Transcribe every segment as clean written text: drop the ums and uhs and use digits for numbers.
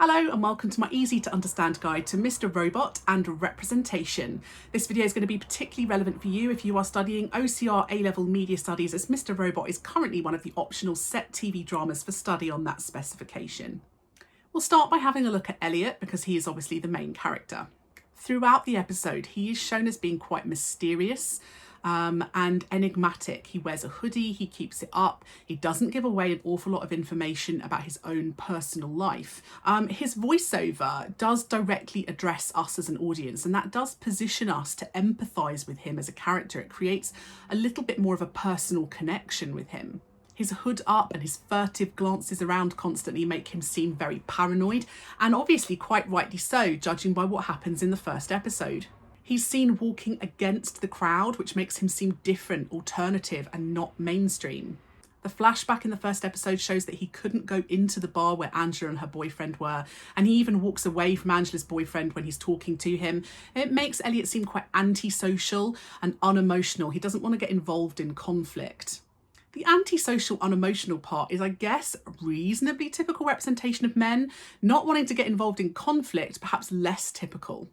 Hello and welcome to my easy to understand guide to Mr. Robot and representation. This video is going to be particularly relevant for you if you are studying OCR A-level Media Studies, as Mr. Robot is currently one of the optional set TV dramas for study on that specification. We'll start by having a look at Elliot because he is obviously the main character. Throughout the episode, he is shown as being quite mysterious and enigmatic. He wears a hoodie, he keeps it up, he doesn't give away an awful lot of information about his own personal life. His voiceover does directly address us as an audience, and that does position us to empathise with him as a character. It creates a little bit more of a personal connection with him. His hood up and his furtive glances around constantly make him seem very paranoid, and obviously quite rightly so, judging by what happens in the first episode. He's seen walking against the crowd, which makes him seem different, alternative, and not mainstream. The flashback in the first episode shows that he couldn't go into the bar where Angela and her boyfriend were, and he even walks away from Angela's boyfriend when he's talking to him. It makes Elliot seem quite antisocial and unemotional. He doesn't want to get involved in conflict. The antisocial, unemotional part is, I guess, a reasonably typical representation of men. Not wanting to get involved in conflict, perhaps less typical.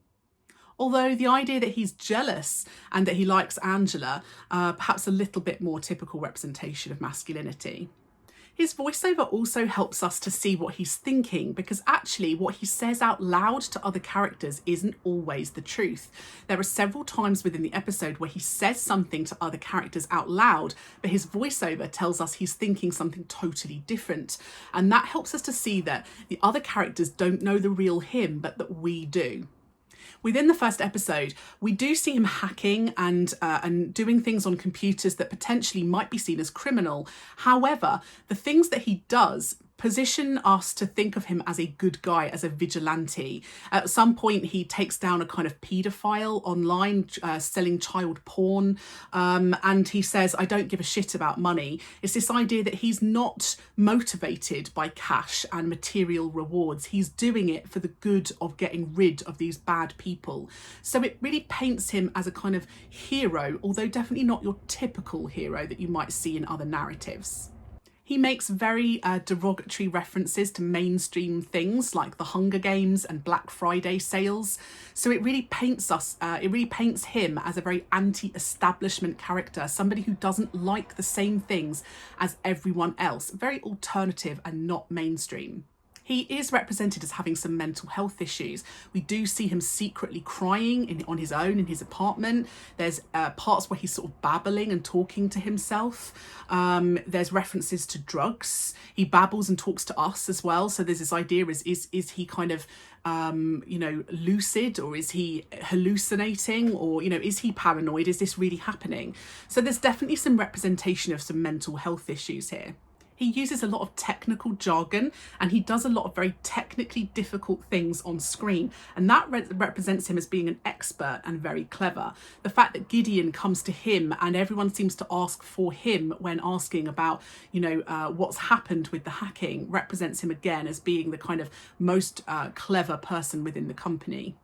Although the idea that he's jealous and that he likes Angela, perhaps a little bit more typical representation of masculinity. His voiceover also helps us to see what he's thinking, because actually what he says out loud to other characters isn't always the truth. There are several times within the episode where he says something to other characters out loud, but his voiceover tells us he's thinking something totally different. And that helps us to see that the other characters don't know the real him, but that we do. Within the first episode, we do see him hacking and doing things on computers that potentially might be seen as criminal. However, the things that he does position us to think of him as a good guy, as a vigilante. At some point, he takes down a kind of paedophile online selling child porn, and he says, "I don't give a shit about money." It's this idea that he's not motivated by cash and material rewards. He's doing it for the good of getting rid of these bad people. So it really paints him as a kind of hero, although definitely not your typical hero that you might see in other narratives. He makes very derogatory references to mainstream things like the Hunger Games and Black Friday sales. So it really paints him as a very anti-establishment character, somebody who doesn't like the same things as everyone else, very alternative and not mainstream. He is represented as having some mental health issues. We do see him secretly crying on his own in his apartment. There's parts where he's sort of babbling and talking to himself. There's references to drugs. He babbles and talks to us as well. So there's this idea, is he kind of lucid, or is he hallucinating, or is he paranoid? Is this really happening? So there's definitely some representation of some mental health issues here. He uses a lot of technical jargon, and he does a lot of very technically difficult things on screen, and that represents him as being an expert and very clever. The fact that Gideon comes to him and everyone seems to ask for him when asking about what's happened with the hacking represents him again as being the kind of most clever person within the company.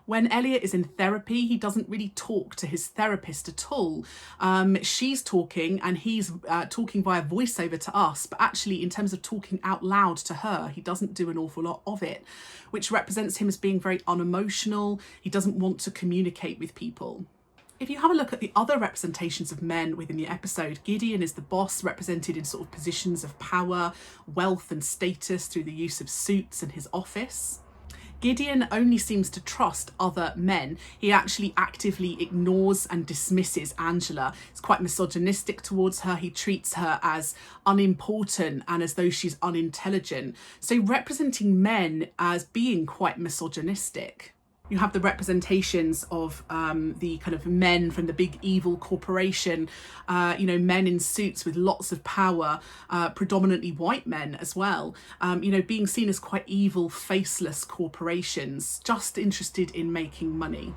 When Elliot is in therapy, he doesn't really talk to his therapist at all. She's talking and he's talking via voiceover to us, but actually in terms of talking out loud to her, he doesn't do an awful lot of it, which represents him as being very unemotional. He doesn't want to communicate with people. If you have a look at the other representations of men within the episode, Gideon is the boss, represented in sort of positions of power, wealth and status through the use of suits and his office. Gideon only seems to trust other men. He actually actively ignores and dismisses Angela. He's quite misogynistic towards her. He treats her as unimportant and as though she's unintelligent. So representing men as being quite misogynistic. You have the representations of the kind of men from the big evil corporation, men in suits with lots of power, predominantly white men as well, being seen as quite evil, faceless corporations, just interested in making money.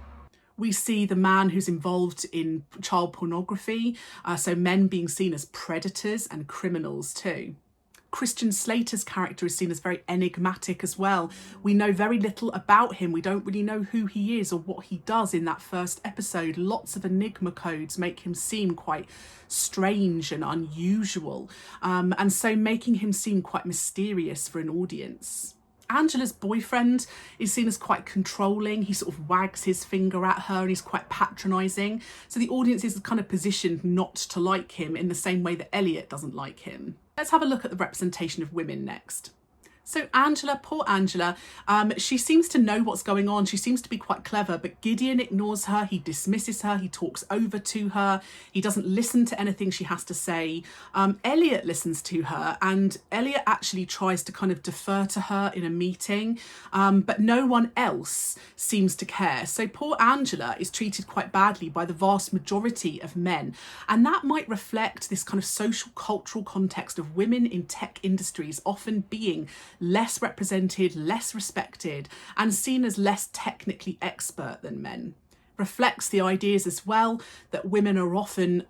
We see the man who's involved in child pornography, so men being seen as predators and criminals too. Christian Slater's character is seen as very enigmatic as well. We know very little about him. We don't really know who he is or what he does in that first episode. Lots of enigma codes make him seem quite strange and unusual, and so making him seem quite mysterious for an audience. Angela's boyfriend is seen as quite controlling. He sort of wags his finger at her and he's quite patronising. So the audience is kind of positioned not to like him in the same way that Elliot doesn't like him. Let's have a look at the representation of women next. So Angela, poor Angela, she seems to know what's going on. She seems to be quite clever, but Gideon ignores her. He dismisses her. He talks over to her. He doesn't listen to anything she has to say. Elliot listens to her, and Elliot actually tries to kind of defer to her in a meeting, but no one else seems to care. So poor Angela is treated quite badly by the vast majority of men. And that might reflect this kind of social cultural context of women in tech industries often being less represented, less respected, and seen as less technically expert than men. Reflects the ideas as well that women are often,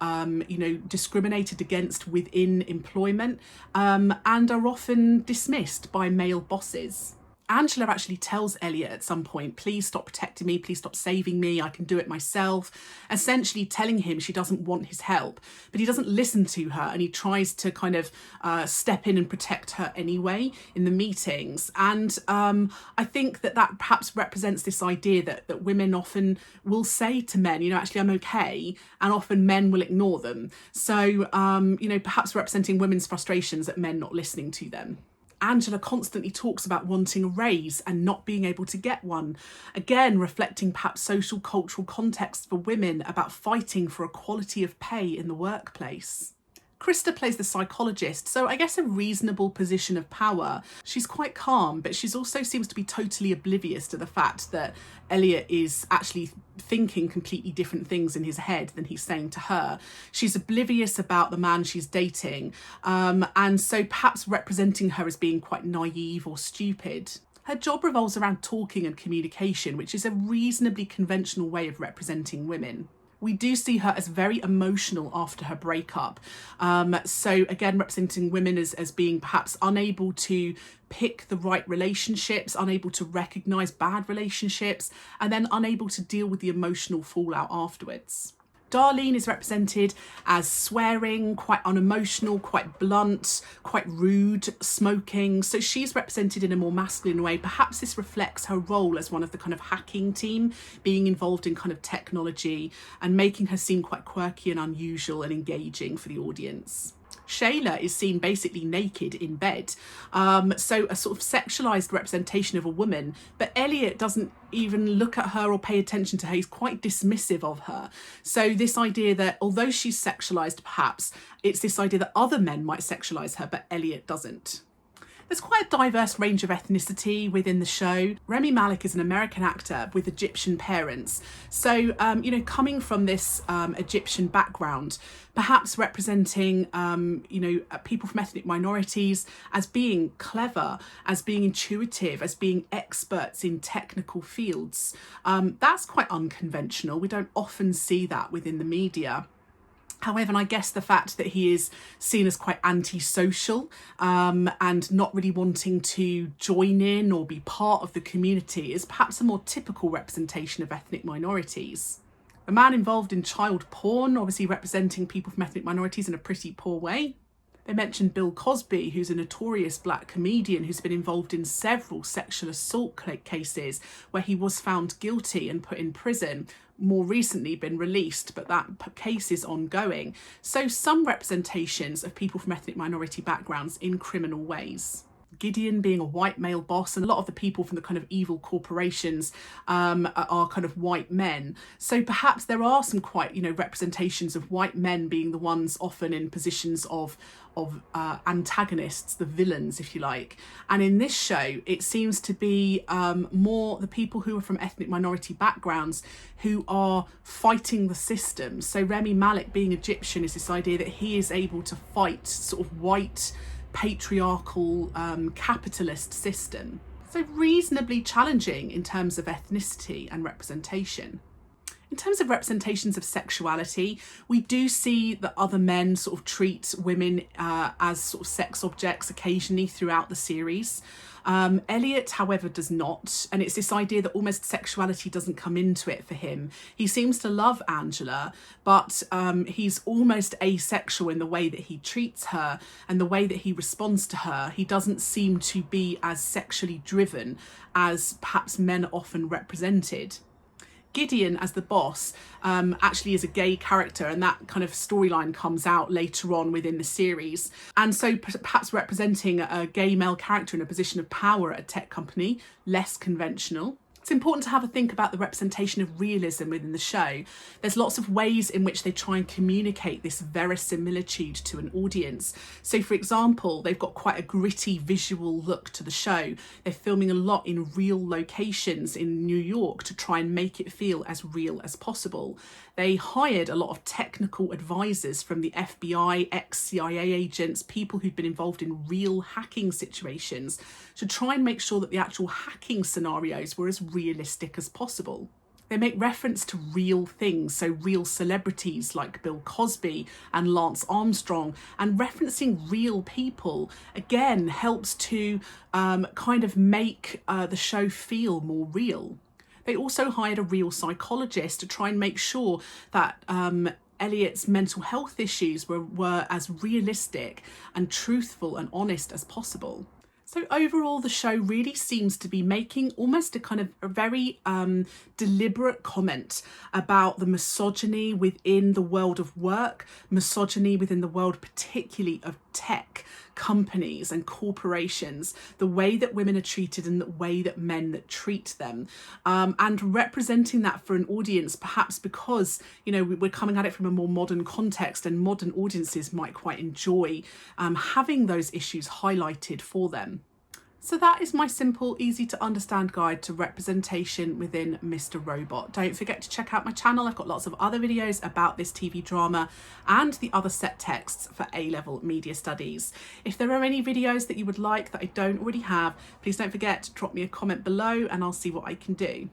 discriminated against within employment, and are often dismissed by male bosses. Angela actually tells Elliot at some point, please stop protecting me, please stop saving me, I can do it myself, essentially telling him she doesn't want his help. But he doesn't listen to her, and he tries to kind of step in and protect her anyway in the meetings. And I think that perhaps represents this idea that women often will say to men, actually I'm okay, and often men will ignore them. So, perhaps representing women's frustrations at men not listening to them. Angela constantly talks about wanting a raise and not being able to get one. Again, reflecting perhaps social cultural context for women about fighting for equality of pay in the workplace. Krista plays the psychologist, so I guess a reasonable position of power. She's quite calm, but she also seems to be totally oblivious to the fact that Elliot is actually thinking completely different things in his head than he's saying to her. She's oblivious about the man she's dating, and so perhaps representing her as being quite naive or stupid. Her job revolves around talking and communication, which is a reasonably conventional way of representing women. We do see her as very emotional after her breakup. So again, representing women as being perhaps unable to pick the right relationships, unable to recognise bad relationships, and then unable to deal with the emotional fallout afterwards. Darlene is represented as swearing, quite unemotional, quite blunt, quite rude, smoking. So she's represented in a more masculine way. Perhaps this reflects her role as one of the kind of hacking team, being involved in kind of technology and making her seem quite quirky and unusual and engaging for the audience. Shayla is seen basically naked in bed, so a sort of sexualized representation of a woman, but Elliot doesn't even look at her or pay attention to her. He's quite dismissive of her. So this idea that although she's sexualized, perhaps it's this idea that other men might sexualize her, but Elliot doesn't. There's quite a diverse range of ethnicity within the show. Rami Malek is an American actor with Egyptian parents. So, coming from this Egyptian background, perhaps representing, people from ethnic minorities as being clever, as being intuitive, as being experts in technical fields. That's quite unconventional. We don't often see that within the media. However, and I guess the fact that he is seen as quite antisocial and not really wanting to join in or be part of the community is perhaps a more typical representation of ethnic minorities. A man involved in child porn, obviously representing people from ethnic minorities in a pretty poor way. They mentioned Bill Cosby, who's a notorious black comedian who's been involved in several sexual assault cases where he was found guilty and put in prison, more recently been released, but that case is ongoing. So some representations of people from ethnic minority backgrounds in criminal ways. Gideon being a white male boss, and a lot of the people from the kind of evil corporations are kind of white men. So perhaps there are some quite, representations of white men being the ones often in positions of antagonists, the villains, if you like. And in this show, it seems to be more the people who are from ethnic minority backgrounds who are fighting the system. So Rami Malek being Egyptian is this idea that he is able to fight sort of white, patriarchal, capitalist system. So reasonably challenging in terms of ethnicity and representation. In terms of representations of sexuality, we do see that other men sort of treat women as sort of sex objects occasionally throughout the series. Elliot, however, does not, and it's this idea that almost sexuality doesn't come into it for him. He seems to love Angela, but he's almost asexual in the way that he treats her and the way that he responds to her. He doesn't seem to be as sexually driven as perhaps men are often represented. Gideon, as the boss, actually is a gay character, and that kind of storyline comes out later on within the series. And so perhaps representing a gay male character in a position of power at a tech company, less conventional. It's important to have a think about the representation of realism within the show. There's lots of ways in which they try and communicate this verisimilitude to an audience. So, for example, they've got quite a gritty visual look to the show. They're filming a lot in real locations in New York to try and make it feel as real as possible. They hired a lot of technical advisors from the FBI, ex-CIA agents, people who'd been involved in real hacking situations to try and make sure that the actual hacking scenarios were as realistic as possible. They make reference to real things, so real celebrities like Bill Cosby and Lance Armstrong, and referencing real people again helps to kind of make the show feel more real. They also hired a real psychologist to try and make sure that Elliot's mental health issues were as realistic and truthful and honest as possible. So overall, the show really seems to be making almost a very deliberate comment about the misogyny within the world of work, misogyny within the world particularly of tech companies and corporations, the way that women are treated and the way that men treat them, and representing that for an audience, perhaps because, you know, we're coming at it from a more modern context and modern audiences might quite enjoy having those issues highlighted for them. So that is my simple, easy to understand guide to representation within Mr. Robot. Don't forget to check out my channel. I've got lots of other videos about this TV drama and the other set texts for A-level media studies. If there are any videos that you would like that I don't already have, please don't forget to drop me a comment below and I'll see what I can do.